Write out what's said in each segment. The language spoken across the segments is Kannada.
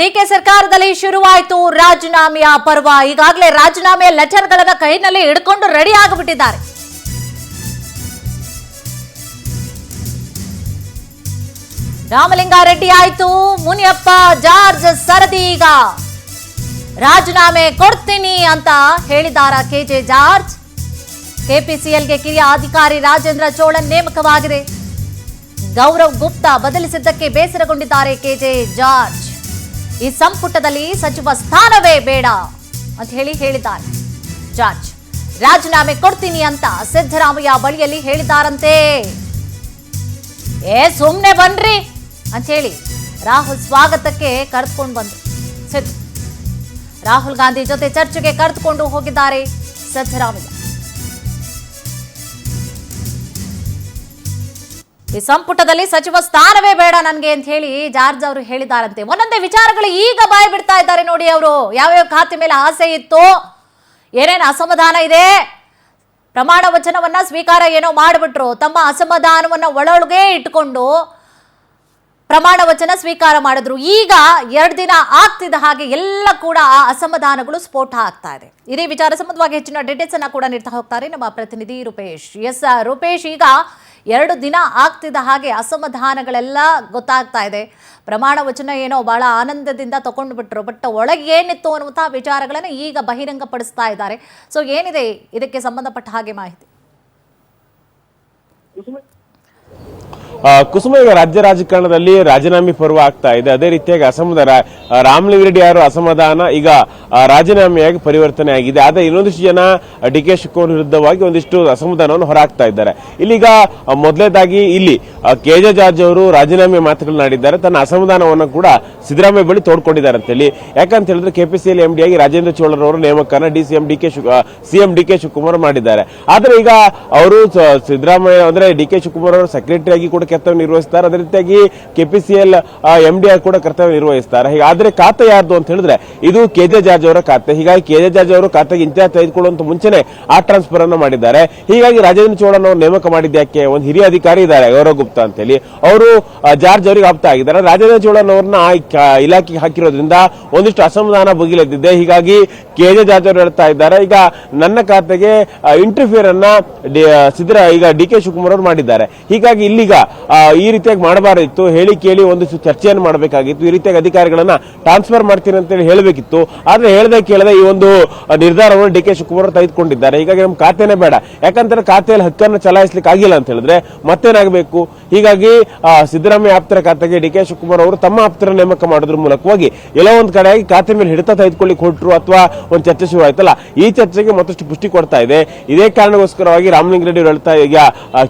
ಡಿಕೆ ಸರ್ಕಾರದಲ್ಲಿ ಶುರುವಾಯಿತು ರಾಜೀನಾಮೆಯ ಪರ್ವ. ಈಗಾಗಲೇ ರಾಜೀನಾಮೆಯ ಲೆಟರ್ಗಳನ್ನ ಕೈನಲ್ಲಿ ಹಿಡ್ಕೊಂಡು ರೆಡಿ ಆಗಿಬಿಟ್ಟಿದ್ದಾರೆ. ರಾಮಲಿಂಗಾರೆಡ್ಡಿ ಆಯ್ತು, ಮುನಿಯಪ್ಪ ಜಾರ್ಜ್ ಸರದಿ ಈಗ ರಾಜೀನಾಮೆ ಕೊಡ್ತೀನಿ ಅಂತ ಹೇಳಿದಾರ ಕೆಜೆ ಜಾರ್ಜ್. ಕೆಪಿಸಿಎಲ್ಗೆ ಕಿರಿಯ ಅಧಿಕಾರಿ ರಾಜೇಂದ್ರ ಚೋಳನ್ ನೇಮಕವಾಗಿದೆ. ಗೌರವ್ ಗುಪ್ತಾ ಬದಲಿಸಿದ್ದಕ್ಕೆ ಬೇಸರಗೊಂಡಿದ್ದಾರೆ ಕೆಜೆ ಜಾರ್ಜ್. ಈ ಸಂಪುಟದಲ್ಲಿ ಸಚಿವ ಸ್ಥಾನವೇ ಬೇಡ ಅಂತ ಹೇಳಿದ್ದಾರೆ ಜಾರ್ಜ್. ರಾಜೀನಾಮೆ ಕೊಡ್ತೀನಿ ಅಂತ ಸಿದ್ದರಾಮಯ್ಯ ಬಳಿಯಲ್ಲಿ ಹೇಳಿದಾರಂತೆ. ಸುಮ್ನೆ ಬನ್ರಿ ಅಂತ ಹೇಳಿ ರಾಹುಲ್ ಸ್ವಾಗತಕ್ಕೆ ಕರೆದುಕೊಂಡು ಬಂದ್ರು. ರಾಹುಲ್ ಗಾಂಧಿ ಜೊತೆ ಚರ್ಚೆಗೆ ಕರೆದುಕೊಂಡು ಹೋಗಿದ್ದಾರೆ ಸಿದ್ದರಾಮಯ್ಯ. ಈ ಸಂಪುಟದಲ್ಲಿ ಸಚಿವ ಸ್ಥಾನವೇ ಬೇಡ ನನ್ಗೆ ಅಂತ ಹೇಳಿ ಜಾರ್ಜ್ ಅವರು ಹೇಳಿದಾರಂತೆ. ಒಂದೊಂದೇ ವಿಚಾರಗಳು ಈಗ ಬಾಯಿ ಬಿಡ್ತಾ ಇದ್ದಾರೆ ನೋಡಿ. ಅವರು ಯಾವ್ಯಾವ ಖಾತೆ ಮೇಲೆ ಆಸೆ ಇತ್ತು, ಏನೇನು ಅಸಮಾಧಾನ ಇದೆ, ಪ್ರಮಾಣ ವಚನವನ್ನ ಸ್ವೀಕಾರ ಏನೋ ಮಾಡಿಬಿಟ್ರು, ತಮ್ಮ ಅಸಮಾಧಾನವನ್ನ ಒಳೊಳಗೆ ಇಟ್ಕೊಂಡು ಪ್ರಮಾಣ ವಚನ ಸ್ವೀಕಾರ ಮಾಡಿದ್ರು. ಈಗ 2 ದಿನ ಆಗ್ತಿದ್ದ ಹಾಗೆ ಎಲ್ಲ ಕೂಡ ಆ ಅಸಮಾಧಾನಗಳು ಸ್ಫೋಟ ಆಗ್ತಾ ಇದೆ. ಇದೇ ವಿಚಾರ ಸಂಬಂಧವಾಗಿ ಹೆಚ್ಚಿನ ಡೀಟೇಲ್ಸ್ ಅನ್ನ ಕೂಡ ನೀಡ್ತಾ ಹೋಗ್ತಾರೆ ನಮ್ಮ ಪ್ರತಿನಿಧಿ ರೂಪೇಶ್. ರೂಪೇಶ್, ಈಗ 2 ದಿನ ಆಗ್ತಿದ್ದ ಹಾಗೆ ಅಸಮಾಧಾನಗಳೆಲ್ಲ ಗೊತ್ತಾಗ್ತಾ ಇದೆ. ಪ್ರಮಾಣ ವಚನ ಏನೋ ಬಹಳ ಆನಂದದಿಂದ ತಗೊಂಡು ಬಿಟ್ರು, ಬಟ್ ಒಳಗೆ ಏನಿತ್ತು ಅನ್ನುವಂತಹ ವಿಚಾರಗಳನ್ನು ಈಗ ಬಹಿರಂಗ ಪಡಿಸ್ತಾ ಇದ್ದಾರೆ. ಸೊ ಏನಿದೆ ಇದಕ್ಕೆ ಸಂಬಂಧಪಟ್ಟ ಹಾಗೆ ಮಾಹಿತಿ? ಕುಸುಮ, ಈಗ ರಾಜ್ಯ ರಾಜಕಾರಣದಲ್ಲಿ ರಾಜೀನಾಮೆ ಪರ್ವ ಆಗ್ತಾ ಇದೆ. ಅದೇ ರೀತಿಯಾಗಿ ಅಸಮಾಧಾನ, ರಾಮಲಿಂಗಾರೆಡ್ಡಿ ಅವರು ಅಸಮಾಧಾನ ಈಗ ರಾಜೀನಾಮೆಯಾಗಿ ಪರಿವರ್ತನೆ ಆಗಿದೆ. ಆದರೆ ಇನ್ನೊಂದಿಷ್ಟು ಜನ ಡಿಕೆ ಶಿವಕುಮಾರ್ ವಿರುದ್ಧವಾಗಿ ಒಂದಿಷ್ಟು ಅಸಮಾಧಾನವನ್ನು ಹೊರಹಾಕ್ತಾ ಇದ್ದಾರೆ. ಇಲ್ಲಿಗ ಮೊದಲೇದಾಗಿ ಇಲ್ಲಿ ಕೆಜೆ ಜಾರ್ಜ್ ಅವರು ರಾಜೀನಾಮೆ ಮಾತುಗಳನ್ನಾಡಿದ್ದಾರೆ. ತನ್ನ ಅಸಮಾಧಾನವನ್ನು ಕೂಡ ಸಿದ್ದರಾಮಯ್ಯ ಬಳಿ ತೋಡ್ಕೊಂಡಿದ್ದಾರೆ ಅಂತ ಹೇಳಿ. ಯಾಕಂತ ಹೇಳಿದ್ರೆ ಕೆಪಿಸಿಎಲ್ ಎಂಡಿಯಾಗಿ ರಾಜೇಂದ್ರ ಚೋಳರ್ ಅವರ ನೇಮಕನ ಸಿಎಂ ಡಿಕೆ ಶಿವಕುಮಾರ್ ಮಾಡಿದ್ದಾರೆ. ಆದರೆ ಈಗ ಅವರು ಸಿದ್ದರಾಮಯ್ಯ ಅಂದ್ರೆ ಡಿಕೆ ಶಿವಕುಮಾರ್ ಅವರು ಸೆಕ್ರೆಟರಿ ಆಗಿ ಕೂಡ ಕರ್ತವ್ಯ ನಿರ್ವಹಿಸ್ತಾರೆ. ಅದೇ ರೀತಿಯಾಗಿ ಕೆಪಿಸಿಎಲ್ ಎಂಡಿ ಆಗಿ ಕೂಡ ಕರ್ತವ್ಯ ನಿರ್ವಹಿಸ್ತಾರೆ. ಹೀಗಾದ್ರೆ ಖಾತೆ ಯಾರ್ದು ಅಂತ ಹೇಳಿದ್ರೆ ಇದು ಕೆಜೆ ಜಾರ್ಜ್ ಅವರ ಖಾತೆ. ಹೀಗಾಗಿ ಕೆಜೆ ಜಾರ್ಜ್ ಅವರು ಖಾತೆಗೆ ಇನ್ಚಾರ್ಜ್ ತೆಗೆದುಕೊಳ್ಳುವಂತ ಮುಂಚೆನೆ ಆ ಟ್ರಾನ್ಸ್ಫರ್ ಅನ್ನು ಮಾಡಿದ್ದಾರೆ. ಹೀಗಾಗಿ ರಾಜೇಂದ್ರ ಚೋಳನ್ ಅವರು ನೇಮಕ ಮಾಡಿದ್ದಕ್ಕೆ ಒಂದು ಹಿರಿಯ ಅಧಿಕಾರಿ ಇದ್ದಾರೆ ಗೌರವ್ ಗುಪ್ತಾ ಅಂತ ಹೇಳಿ, ಅವರು ಜಾರ್ಜ್ ಅವರಿಗೆ ಆಪ್ತ ಆಗಿದ್ದಾರೆ. ರಾಜೇಂದ್ರ ಚೋಳನ್ ಅವ್ರನ್ನ ಇಲಾಖೆಗೆ ಹಾಕಿರೋದ್ರಿಂದ ಒಂದಿಷ್ಟು ಅಸಮಾಧಾನ ಭುಗಿಲೆದ್ದಿದೆ. ಹೀಗಾಗಿ ಕೆಜೆ ಜಾರ್ಜ್ ಅವರು ಹೇಳ್ತಾ ಇದ್ದಾರೆ, ಈಗ ನನ್ನ ಖಾತೆಗೆ ಇಂಟರ್ಫಿಯರ್ ಅನ್ನ ಈಗ ಡಿಕೆ ಶಿವಕುಮಾರ್ ಅವರು ಮಾಡಿದ್ದಾರೆ. ಹೀಗಾಗಿ ಇಲ್ಲಿಗ ಈ ರೀತಿಯಾಗಿ ಮಾಡಬಾರದಿತ್ತು, ಹೇಳಿ ಕೇಳಿ ಒಂದಿಷ್ಟು ಚರ್ಚೆಯನ್ನು ಮಾಡಬೇಕಾಗಿತ್ತು. ಈ ರೀತಿಯಾಗಿ ಅಧಿಕಾರಿಗಳನ್ನ ಟ್ರಾನ್ಸ್ಫರ್ ಮಾಡ್ತೀನಿ ಅಂತ ಹೇಳಿ ಹೇಳಬೇಕಿತ್ತು. ಆದ್ರೆ ಹೇಳದೆ ಕೇಳದೆ ಈ ಒಂದು ನಿರ್ಧಾರವನ್ನು ಡಿಕೆ ಶಿವಕುಮಾರ್ ತೆಗೆದುಕೊಂಡಿದ್ದಾರೆ. ಹೀಗಾಗಿ ನಮ್ಮ ಖಾತೆನೇ ಬೇಡ, ಯಾಕಂದ್ರೆ ಖಾತೆಯಲ್ಲಿ ಹಕ್ಕನ್ನು ಚಲಾಯಿಸಲಿಕ್ಕೆ ಆಗಿಲ್ಲ ಅಂತ ಹೇಳಿದ್ರೆ ಮತ್ತೇನಾಗಬೇಕು. ಹೀಗಾಗಿ ಸಿದ್ದರಾಮಯ್ಯ ಆಪ್ತರ ಖಾತೆಗೆ ಡಿಕೆ ಶಿವಕುಮಾರ್ ಅವರು ತಮ್ಮ ಆಪ್ತರ ನೇಮಕ ಮಾಡೋದ್ರ ಮೂಲಕವಾಗಿ ಎಲ್ಲೋ ಒಂದ್ ಕಡೆಯಾಗಿ ಖಾತೆ ಮೇಲೆ ಹಿಡಿತ ತೆಗೆದುಕೊಳ್ಳಿ ಕೊಟ್ಟರು ಅಥವಾ ಒಂದು ಚರ್ಚೆ ಶುರು ಆಯ್ತಲ್ಲ, ಈ ಚರ್ಚೆಗೆ ಮತ್ತಷ್ಟು ಪುಷ್ಟಿ ಕೊಡ್ತಾ ಇದೆ. ಇದೇ ಕಾರಣಕ್ಕೋಸ್ಕರವಾಗಿ ರಾಮಲಿಂಗಾರೆಡ್ಡಿ ಅವರು ಹೇಳ್ತಾ ಈಗ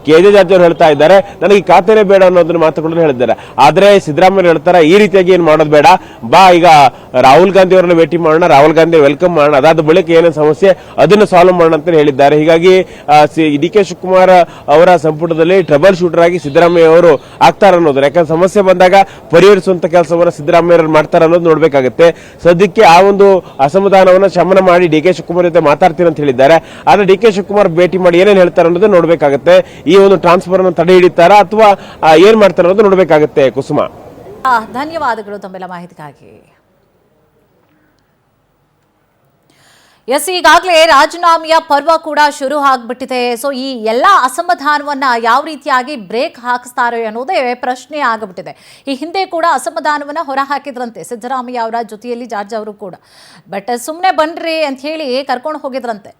ಕೆಜೆ ಜಾರ್ಜ್ ಅವರು ಹೇಳ್ತಾ ಇದ್ದಾರೆ, ನನಗೆ ಖಾತೆನೇ ಬೇಡ ಅನ್ನೋದನ್ನ ಮಾತುಗಳನ್ನು ಹೇಳಿದ್ದಾರೆ. ಆದ್ರೆ ಸಿದ್ದರಾಮಯ್ಯ ಹೇಳ್ತಾರೆ, ಈ ರೀತಿಯಾಗಿ ಏನ್ ಮಾಡೋದು ಬೇಡ, ಬಾ ಈಗ ರಾಹುಲ್ ಗಾಂಧಿ ಅವರನ್ನ ಭೇಟಿ ಮಾಡೋಣ, ರಾಹುಲ್ ಗಾಂಧಿ ವೆಲ್ಕಮ್ ಮಾಡೋಣ, ಅದಾದ ಬಳಿಕ ಏನೇನು ಸಮಸ್ಯೆ ಅದನ್ನು ಸಾಲ್ವ್ ಮಾಡೋಣ ಅಂತ ಹೇಳಿದ್ದಾರೆ. ಹೀಗಾಗಿ ಡಿಕೆ ಶಿವಕುಮಾರ್ ಅವರ ಸಂಪುಟದಲ್ಲಿ ಟ್ರಬಲ್ ಶೂಟರ್ ಆಗಿ ಸಿದ್ದರಾಮಯ್ಯ ಅವರು ಆಗ್ತಾರೆ ಅನ್ನೋದು. ಯಾಕಂದ್ರೆ ಸಮಸ್ಯೆ ಬಂದಾಗ ಪರಿಹರಿಸುವಂತ ಕೆಲಸವನ್ನ ಸಿದ್ದರಾಮಯ್ಯ ಅವರು ಮಾಡ್ತಾರೆ ಅನ್ನೋದು ನೋಡ್ಬೇಕಾಗುತ್ತೆ. ಸದ್ಯಕ್ಕೆ ಆ ಒಂದು ಅಸಮಾಧಾನವನ್ನ ಶಮನ ಮಾಡಿ ಡಿಕೆ ಶಿವಕುಮಾರ್ ಜೊತೆ ಮಾತಾಡ್ತೀನಿ ಅಂತ ಹೇಳಿದ್ದಾರೆ. ಆದ್ರೆ ಡಿಕೆ ಶಿವಕುಮಾರ್ ಭೇಟಿ ಮಾಡಿ ಏನೇನು ಹೇಳ್ತಾರೆ ಅನ್ನೋದು ನೋಡ್ಬೇಕಾಗುತ್ತೆ. ಈ ಒಂದು ಟ್ರಾನ್ಸ್ಫರ್ ಅನ್ನು ತಡೆ ಹಿಡಿತಾರಾ ಅಥವಾ ಏನ್ ಮಾಡ್ತಾರೆ ಅನ್ನೋದು ನೋಡ್ಬೇಕಾಗುತ್ತೆ. ಕುಸುಮ, ಧನ್ಯವಾದಗಳು ತಮ್ಮೆಲ್ಲ ಮಾಹಿತಿಗಾಗಿ. ಈಗಾಗಲೇ ರಾಜೀನಾಮೆಯ ಪರ್ವ ಕೂಡ ಶುರು ಆಗ್ಬಿಟ್ಟಿದೆ. ಸೊ ಈ ಎಲ್ಲ ಅಸಮಾಧಾನವನ್ನ ಯಾವ ರೀತಿಯಾಗಿ ಬ್ರೇಕ್ ಹಾಕಿಸ್ತಾರೆ ಅನ್ನೋದೇ ಪ್ರಶ್ನೆ ಆಗಿಬಿಟ್ಟಿದೆ. ಈ ಹಿಂದೆ ಕೂಡ ಅಸಮಾಧಾನವನ್ನ ಹೊರ ಹಾಕಿದ್ರಂತೆ ಸಿದ್ದರಾಮಯ್ಯ ಅವರ ಜೊತೆಯಲ್ಲಿ ಜಾರ್ಜ್ ಅವರು ಕೂಡ, ಬಟ್ ಸುಮ್ಮನೆ ಬನ್ರಿ ಅಂತ ಹೇಳಿ ಕರ್ಕೊಂಡು ಹೋಗಿದ್ರಂತೆ.